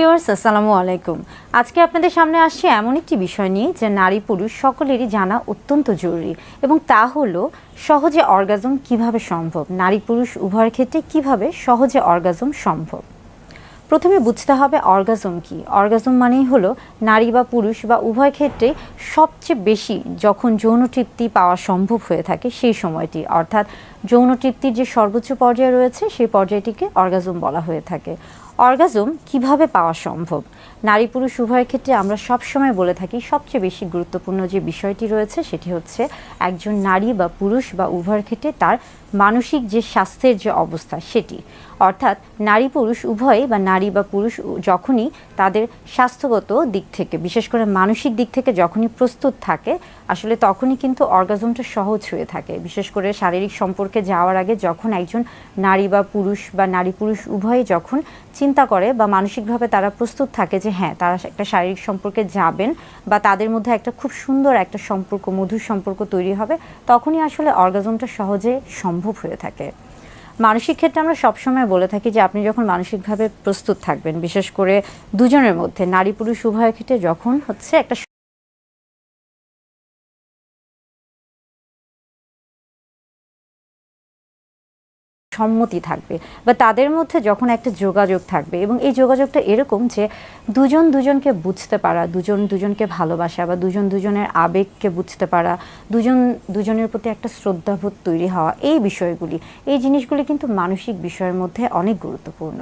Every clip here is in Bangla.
ভিউয়ার্স আসসালামু আলাইকুম। আজকে আপনাদের সামনে আসছে এমন একটি বিষয় নিয়ে যে নারী পুরুষ সকলেরই জানা অত্যন্ত জরুরি এবং তা হলো সহজে অর্গাজম কিভাবে সম্ভব, নারী পুরুষ উভয়ের ক্ষেত্রে কিভাবে সহজে অর্গাজম সম্ভব। প্রথমে বুঝতে হবে অর্গাজম কি। অর্গাজম মানেই হলো নারী বা পুরুষ বা উভয় ক্ষেত্রে সবচেয়ে বেশি যখন যৌন তৃপ্তি পাওয়া সম্ভব হয়ে থাকে সেই সময়টি, অর্থাৎ যৌন তৃপ্তির যে সর্বোচ্চ পর্যায়ে রয়েছে সেই পর্যায়টিকে অর্গাজম বলা হয়ে থাকে। অর্গাজম কিভাবে পাওয়া সম্ভব, নারী পুরুষ উভয়ের ক্ষেত্রে আমরা সবসময় বলে থাকি সবচেয়ে বেশি গুরুত্বপূর্ণ যে বিষয়টি রয়েছে সেটি হচ্ছে একজন নারী বা পুরুষ বা উভয়ের ক্ষেত্রে তার মানসিক যে স্বাস্থ্যের যে অবস্থা সেটি, অর্থাৎ নারী পুরুষ উভয়ই বা নারী বা পুরুষ যখনই তাদের স্বাস্থ্যগত দিক থেকে বিশেষ করে মানসিক দিক থেকে যখনই প্রস্তুত থাকে আসলে তখনই কিন্তু অর্গাজমটা সহজ হয়ে থাকে। বিশেষ করে শারীরিক সম্পর্কে যাওয়ার আগে যখন একজন নারী বা পুরুষ বা নারী পুরুষ উভয়ে যখন চিন্তা করে বা মানসিকভাবে তারা প্রস্তুত থাকে যে হ্যাঁ তারা একটা শারীরিক সম্পর্কে যাবেন বা তাদের মধ্যে একটা খুব সুন্দর একটা সম্পর্ক, মধুর সম্পর্ক তৈরি হবে, তখনই আসলে অর্গাজমটা সহজে সম্ভব হয়ে থাকে। মানসিক ক্ষেত্রে আমরা সবসময় বলে থাকি যে আপনি যখন মানসিকভাবে প্রস্তুত থাকবেন, বিশেষ করে দুজনের মধ্যে নারী পুরুষ উভয়ের ক্ষেত্রে যখন হচ্ছে একটা সম্মতি থাকবে বা তাদের মধ্যে যখন একটা যোগাযোগ থাকবে এবং এই যোগাযোগটা এরকম যে দুজন দুজনকে বুঝতে পারা, দুজন দুজনকে ভালোবাসা বা দুজন দুজনের আবেগকে বুঝতে পারা, দুজন দুজনের প্রতি একটা শ্রদ্ধাবোধ তৈরি হওয়া, এই বিষয়গুলি, এই জিনিসগুলি কিন্তু মানসিক বিষয়ের মধ্যে অনেক গুরুত্বপূর্ণ।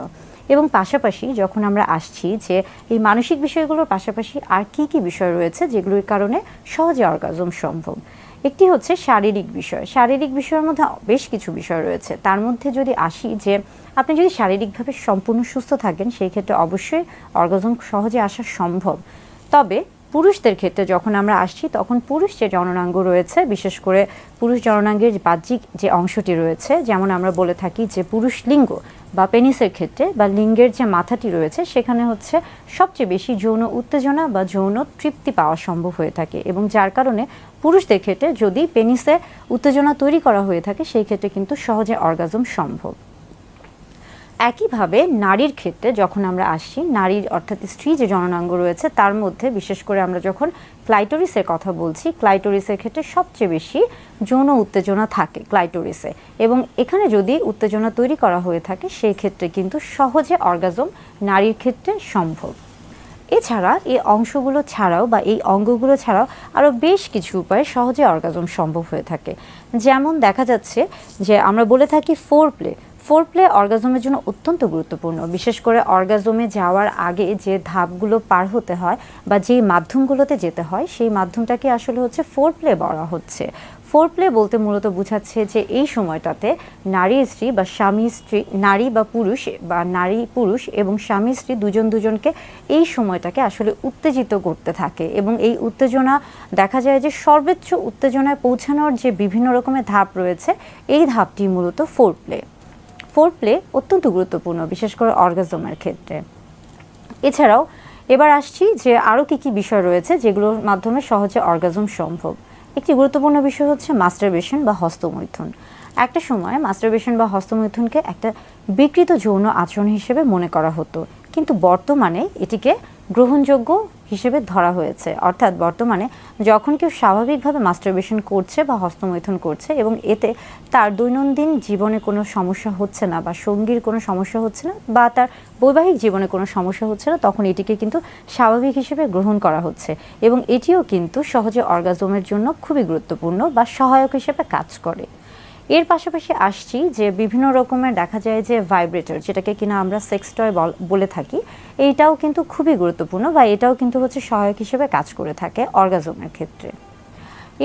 এবং পাশাপাশি যখন আমরা আসছি যে এই মানসিক বিষয়গুলোর পাশাপাশি আর কি কি বিষয় রয়েছে যেগুলোর কারণে সহজে অর্গাজম সম্ভব, একটি হচ্ছে শারীরিক বিষয়। শারীরিক বিষয়ের মধ্যে বেশ কিছু বিষয় রয়েছে, তার মধ্যে যদি আসি যে আপনি যদি শারীরিকভাবে সম্পূর্ণ সুস্থ থাকেন সেই ক্ষেত্রে অবশ্যই অর্গাজম সহজে আসা সম্ভব। তবে পুরুষদের ক্ষেত্রে যখন আমরা আসছি তখন পুরুষ যে জননাঙ্গ রয়েছে, বিশেষ করে পুরুষ জননাঙ্গের বাহ্যিক যে অংশটি রয়েছে, যেমন আমরা বলে থাকি যে পুরুষ লিঙ্গ বা পেনিসের ক্ষেত্রে বা লিঙ্গের যে মাথাটি রয়েছে সেখানে হচ্ছে সবচেয়ে বেশি যৌন উত্তেজনা বা যৌন তৃপ্তি পাওয়া সম্ভব হয়ে থাকে এবং যার কারণে পুরুষদের ক্ষেত্রে যদি পেনিসে উত্তেজনা তৈরি করা হয়ে থাকে সেই ক্ষেত্রে কিন্তু সহজে অর্গাজম সম্ভব। একইভাবে নারীর ক্ষেত্রে যখন আমরা আসি, নারীর অর্থাৎ স্ত্রী যে জননাঙ্গ রয়েছে তার মধ্যে বিশেষ করে আমরা যখন ক্লাইটোরিসের কথা বলছি, ক্লাইটোরিসের ক্ষেত্রে সবচেয়ে বেশি যৌন উত্তেজনা থাকে ক্লাইটোরিসে এবং এখানে যদি উত্তেজনা তৈরি করা হয়ে থাকে সেই ক্ষেত্রে কিন্তু সহজে অর্গাজম নারীর ক্ষেত্রে সম্ভব। এছাড়া এই অংশগুলো ছাড়াও বা এই অঙ্গগুলো ছাড়াও আরও বেশ কিছু উপায়ে সহজে অর্গাজম সম্ভব হয়ে থাকে। যেমন দেখা যাচ্ছে যে আমরা বলে থাকি ফোর প্লে অর্গাজমের জন্য অত্যন্ত গুরুত্বপূর্ণ। বিশেষ করে অর্গাজমে যাওয়ার আগে যে ধাপগুলো পার হতে হয় বা যেই মাধ্যমগুলোতে যেতে হয় সেই মাধ্যমটাকে আসলে হচ্ছে ফোর প্লে বলা হচ্ছে। ফোর প্লে বলতে মূলত বোঝাচ্ছে যে এই সময়টাতে নারী স্ত্রী বা স্বামী স্ত্রী, নারী বা পুরুষ বা নারী পুরুষ এবং স্বামী স্ত্রী দুজন দুজনকে এই সময়টাকে আসলে উত্তেজিত করতে থাকে এবং এই উত্তেজনা দেখা যায় যে সর্বোচ্চ উত্তেজনায় পৌঁছানোর যে বিভিন্ন রকমের ধাপ রয়েছে এই ধাপটি মূলত ফোর প্লে অত্যন্ত গুরুত্বপূর্ণ বিশেষ করে অর্গাজমের ক্ষেত্রে। এছাড়াও এবার আসছি যে আরও কী কী বিষয় রয়েছে যেগুলোর মাধ্যমে সহজে অর্গাজম সম্ভব। একটি গুরুত্বপূর্ণ বিষয় হচ্ছে মাস্টারবেশন বা হস্তমৈথুন। একটা সময় মাস্টারবেশন বা হস্তমৈথুনকে একটা বিকৃত যৌন আচরণ হিসেবে মনে করা হতো, কিন্তু বর্তমানে এটিকে গ্রহণযোগ্য হিসেবে ধরা হয়েছে। অর্থাৎ বর্তমানে যখন কেউ স্বাভাবিকভাবে মাস্টারবেশন করছে বা হস্তমৈথুন করছে এবং এতে তার দৈনন্দিন জীবনে কোনো সমস্যা হচ্ছে না বা সঙ্গীর কোনো সমস্যা হচ্ছে না বা তার বৈবাহিক জীবনে কোনো সমস্যা হচ্ছে না, তখন এটিকে কিন্তু স্বাভাবিক হিসেবে গ্রহণ করা হচ্ছে এবং এটিও কিন্তু সহজে অর্গাজমের জন্য খুবই গুরুত্বপূর্ণ বা সহায়ক হিসেবে কাজ করে। এর পাশাপাশি আসছি যে বিভিন্ন রকমের দেখা যায় যে ভাইব্রেটর, যেটাকে কিনা আমরা সেক্স টয় বলে থাকি, এইটাও কিন্তু খুবই গুরুত্বপূর্ণ বা এটাও কিন্তু হচ্ছে সহায়ক হিসেবে কাজ করে থাকে অর্গাজমের ক্ষেত্রে।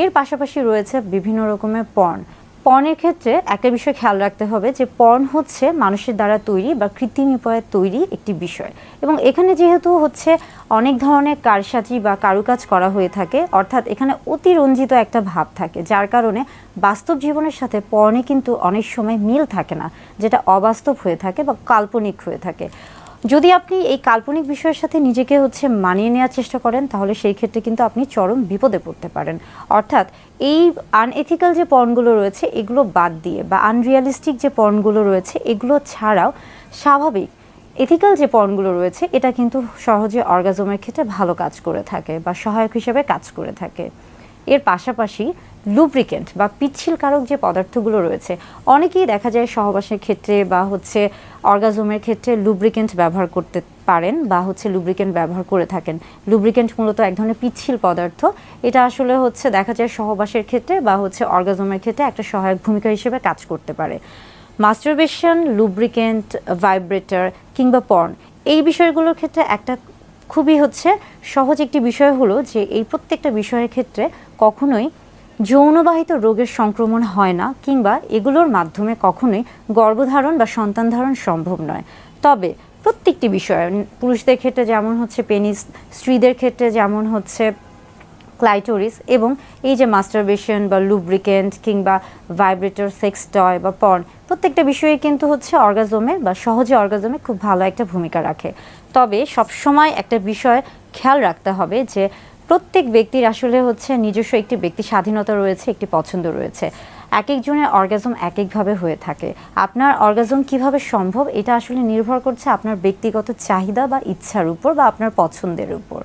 এর পাশাপাশি রয়েছে বিভিন্ন রকমের পর্নের ক্ষেত্রে একটা বিষয় খেয়াল রাখতে হবে যে পর্ন হচ্ছে মানুষের দ্বারা তৈরি বা কৃত্রিম উপায়ে তৈরি একটি বিষয় এবং এখানে যেহেতু হচ্ছে অনেক ধরনের কারসাজি বা কারুকাজ করা হয়ে থাকে, অর্থাৎ এখানে অতিরঞ্জিত একটা ভাব থাকে যার কারণে বাস্তব জীবনের সাথে পর্নে কিন্তু অনেক সময় মিল থাকে না, যেটা অবাস্তব হয়ে থাকে বা কাল্পনিক হয়ে থাকে। যদি আপনি এই কাল্পনিক বিষয়ের সাথে নিজেকে হচ্ছে মানিয়ে নেওয়ার চেষ্টা করেন তাহলে সেই ক্ষেত্রে কিন্তু আপনি চরম বিপদে পড়তে পারেন। অর্থাৎ এই আনএথিক্যাল যে পর্নগুলো রয়েছে এগুলো বাদ দিয়ে বা আনরিয়ালিস্টিক যে পর্নগুলো রয়েছে এগুলো ছাড়াও স্বাভাবিক এথিক্যাল যে পর্নগুলো রয়েছে এটা কিন্তু সহজে অর্গাজমের ক্ষেত্রে ভালো কাজ করে থাকে বা সহায়ক হিসেবে কাজ করে থাকে। এর পাশাপাশি লুব্রিকেন্ট বা পিচ্ছিলকারক যে পদার্থগুলো রয়েছে, অনেকেই দেখা যায় সহবাসের ক্ষেত্রে বা অর্গাজমের ক্ষেত্রে লুব্রিকেন্ট ব্যবহার করতে পারেন বা লুব্রিকেন্ট ব্যবহার করে থাকেন। লুব্রিকেন্ট মূলত এক ধরনের পিচ্ছিল পদার্থ, এটা আসলে দেখা যায় সহবাসের ক্ষেত্রে বা অর্গাজমের ক্ষেত্রে একটা সহায়ক ভূমিকা হিসেবে কাজ করতে পারে। মাস্টারবেশন, লুব্রিকেন্ট, ভাইব্রেটর কিংবা পর্ন, এই বিষয়গুলোর ক্ষেত্রে একটা খুবই সহজ একটি বিষয় হলো যে এই প্রত্যেকটা বিষয়ের ক্ষেত্রে কখনোই যৌনবাহিত রোগের সংক্রমণ হয় না কিংবা এগুলোর মাধ্যমে কখনোই গর্ভধারণ বা সন্তান ধারণ সম্ভব নয়। তবে প্রত্যেকটি বিষয়ে পুরুষদের ক্ষেত্রে যেমন পেনিস, স্ত্রীদের ক্ষেত্রে যেমন ক্লাইটোরিস, এবং এই যে মাস্টারবেশন বা লুব্রিকেন্ট কিংবা ভাইব্রেটর, সেক্স টয় বা পর্ন, প্রত্যেকটা বিষয়ে কিন্তু অর্গাজমে বা সহজে অর্গাজমে খুব ভালো একটা ভূমিকা রাখে। তবে সবসময় একটা বিষয় খেয়াল রাখতে হবে যে প্রত্যেক ব্যক্তির আসলে নিজস্ব একটি ব্যক্তি স্বাধীনতা রয়েছে, একটি পছন্দ রয়েছে। এক একজনের অর্গাজম এক একভাবে হয়ে থাকে। আপনার অর্গাজম কিভাবে সম্ভব এটা আসলে নির্ভর করছে আপনার ব্যক্তিগত চাহিদা বা ইচ্ছার উপর বা আপনার পছন্দের উপর।